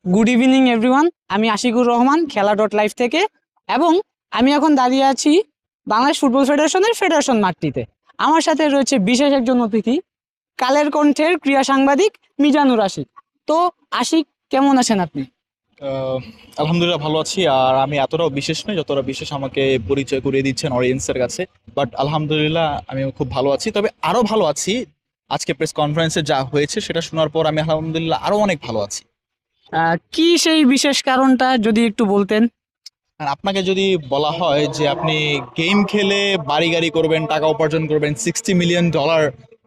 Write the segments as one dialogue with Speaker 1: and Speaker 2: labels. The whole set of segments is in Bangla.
Speaker 1: Good evening everyone. আমি আশিকুর রহমান, খেলা ডট লাইভ থেকে, এবং আমি এখন দাঁড়িয়ে আছি বাংলাদেশ ফুটবল ফেডারেশনের ফেডারেশন মাঠটিতে। আমার সাথে রয়েছে বিশেষ একজন অতিথি, কালের কণ্ঠের ক্রীড়া সাংবাদিক মিজানুর আশিক। তো আশিক, কেমন আছেন আপনি?
Speaker 2: আহ, আলহামদুলিল্লাহ ভালো আছি। আর আমি এতটাও বিশেষ নই যতটা বিশেষ আমাকে পরিচয় করিয়ে দিচ্ছেন অডিয়েন্সের কাছে। বাট আলহামদুলিল্লাহ আমি খুব ভালো আছি, তবে আরো ভালো আছি আজকে প্রেস কনফারেন্সে যা হয়েছে সেটা শোনার পর। আমি আলহামদুলিল্লাহ আরো অনেক ভালো আছি।
Speaker 1: কি সেই বিশেষ কারণটা যদি একটু বলতেন?
Speaker 2: আর আপনাকে যদি বলা হয় যে আপনি গেম খেলে বাড়ি গাড়ি করবেন, টাকা উপার্জন করবেন, $60 মিলিয়ন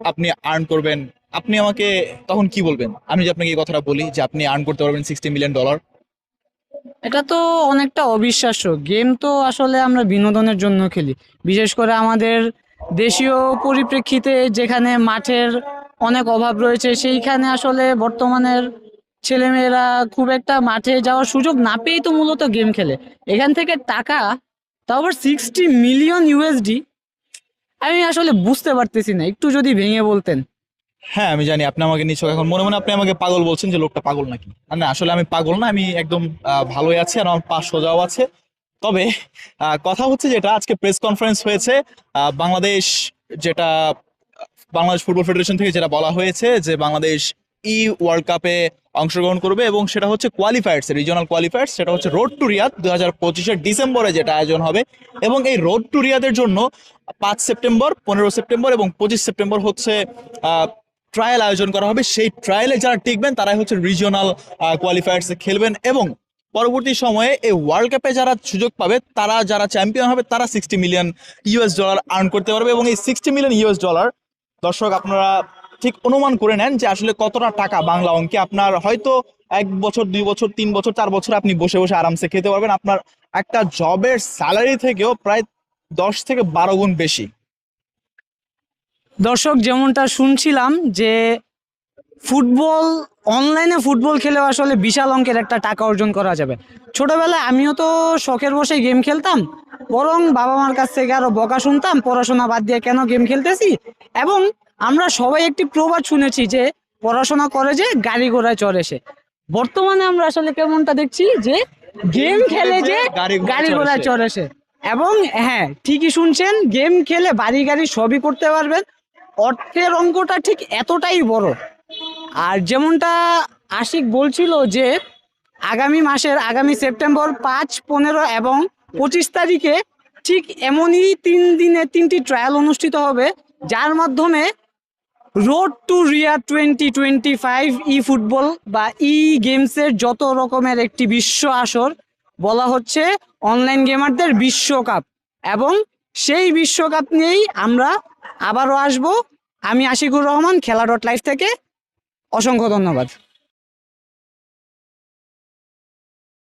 Speaker 2: আপনি আর্ন করবেন, আপনি আমাকে তখন কি বলবেন? আমি যে আপনাকে এই কথাটা বলি যে আপনি আর্ন করতে পারবেন $60 মিলিয়ন।
Speaker 1: এটা তো অনেকটা অবিশ্বাস্য। গেম তো আসলে আমরা বিনোদনের জন্য খেলি, বিশেষ করে আমাদের দেশীয় পরিপ্রেক্ষিতে যেখানে মাঠের অনেক অভাব রয়েছে, সেইখানে আসলে বর্তমানের ছেলেমেয়েরা খুব একটা মাঠে যাওয়ার সুযোগ না পেয়েই তো মূলত গেম খেলে। এখান থেকে টাকা, তাও আবার $60 মিলিয়ন। আমি আসলে বুঝতে পারতেছি না, একটু যদি ভেঙে বলতেন।
Speaker 2: হ্যাঁ, আমি জানি আপনি আমাকে নিশ্চয় এখন মনে মনে আপনি আমাকে পাগল বলছেন, যে লোকটা পাগল নাকি। আর না, আসলে আমি পাগল না, আমি একদম ভালোই আছি আর আমার পা সোজাও আছে। তবে কথা হচ্ছে যেটা আজকে প্রেস কনফারেন্স হয়েছে, বাংলাদেশ যেটা বাংলাদেশ ফুটবল ফেডারেশন থেকে যেটা বলা হয়েছে যে বাংলাদেশ ওয়ার্ল্ড কাপে অংশগ্রহণ করবে, এবং সেটা হচ্ছে কোয়ালিফায়ার্স, রিজিওনাল কোয়ালিফায়ার্স। সেটা হচ্ছে রোড টু রিয়াদ 2025-এর ডিসেম্বরে যেটা আয়োজন হবে। এবং এই রোড টু রিয়াদের জন্য 5 সেপ্টেম্বর, 15 সেপ্টেম্বর এবং 25 সেপ্টেম্বর হচ্ছে ট্রায়াল আয়োজন করা হবে। সেই ট্রায়ালে যারা টিকবেন তারাই হচ্ছে রিজিওনাল কোয়ালিফায়ার্স খেলবেন, এবং পরবর্তী সময়ে এই ওয়ার্ল্ড কাপে যারা সুযোগ পাবে, তারা যারা চ্যাম্পিয়ন হবে, তারা $60 মিলিয়ন আর্ন করতে পারবে। এবং এই $60 মিলিয়ন, দর্শক আপনারা ঠিক অনুমান করে নেন যে আসলে কতটা টাকা বাংলা অঙ্কে। আপনার হয়তো 1 বছর, 2 বছর, 3 বছর, 4 বছর আপনি বসে বসে আরামসে খেতে পারবেন, আপনার একটা জবের স্যালারি থেকেও প্রায় 10 থেকে 12 গুণ বেশি।
Speaker 1: দর্শক, যেমনটা শুনছিলাম যে ফুটবল, অনলাইনে ফুটবল খেলেও আসলে বিশাল অঙ্কের একটা টাকা অর্জন করা যাবে। ছোটবেলায় আমিও তো শখের বসে গেম খেলতাম, বরং বাবা মার কাছ থেকে আরো বকা শুনতাম পড়াশোনা বাদ দিয়ে কেন গেম খেলতেছি। এবং আমরা সবাই একটি প্রবাদ শুনেছি যে পড়াশোনা করে যে গাড়ি ঘোড়ায় চড়ে সে। বর্তমানে আমরা আসলে কেমনটা দেখছি যে গেম খেলে যে গাড়ি ঘোড়ায় চড়ে সে। এবং হ্যাঁ, ঠিকই শুনছেন, গেম খেলে বাড়ি গাড়ি সবই করতে পারবেন। অর্থের অঙ্কটা ঠিক এতটাই বড়। আর যেমনটা আশিক বলছিল যে আগামী সেপ্টেম্বর 5, 15 এবং 25 তারিখে ঠিক এমনই 3 দিনে 3টি ট্রায়াল অনুষ্ঠিত হবে, যার মাধ্যমে রোড টু রিয়া 2025 ফুটবল বা গেমসের যত রকমের একটি বিশ্ব আসর, বলা হচ্ছে অনলাইন গেমারদের বিশ্বকাপ। এবং সেই বিশ্বকাপ নিয়েই আমরা আবারও আসব। আমি আশিকুর রহমান, খেলা ডট লাইভ থেকে। অসংখ্য ধন্যবাদ।